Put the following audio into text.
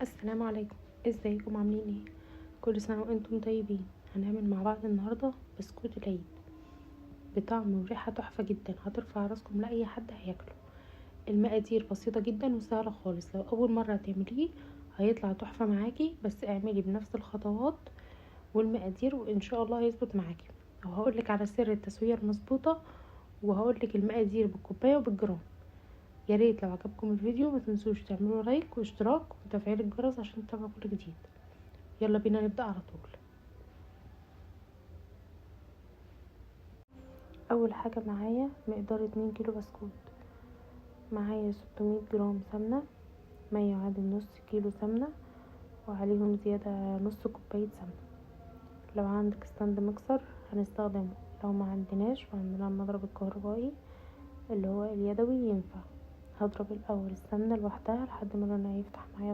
السلام عليكم. ازيكم عاملين ايه؟ كل سنه وانتم طيبين. هنعمل مع بعض النهارده بسكوت العيد بطعم وريحه تحفه جدا، هترفع راسكم لاي حد هياكله. المقادير بسيطه جدا وسهله خالص، لو اول مره تعمليه هيطلع تحفه معاكي، بس اعملي بنفس الخطوات والمقادير وان شاء الله هيظبط معاكي. وهقولك على سر التسويه المظبوطه، وهقولك المقادير بالكوبايه وبالجرام. يا ريت لو عجبكم الفيديو ما تنسوش تعملوا لايك واشتراك وتفعيل الجرس عشان تتابعوا كل جديد. يلا بينا نبدأ على طول. اول حاجة معايا مقدار 2 كيلو بسكوت، معايا 600 جرام سمنة، ما يعادل نص كيلو سمنة، وعليهم زيادة نص كوباية سمنة. لو عندك ستاند مكسر هنستخدمه، لو ما عندناش وعندنا المضرب الكهربائي اللي هو اليدوي ينفع. هضرب الاول السمنة لوحدها لحد ما لونها يفتح معايا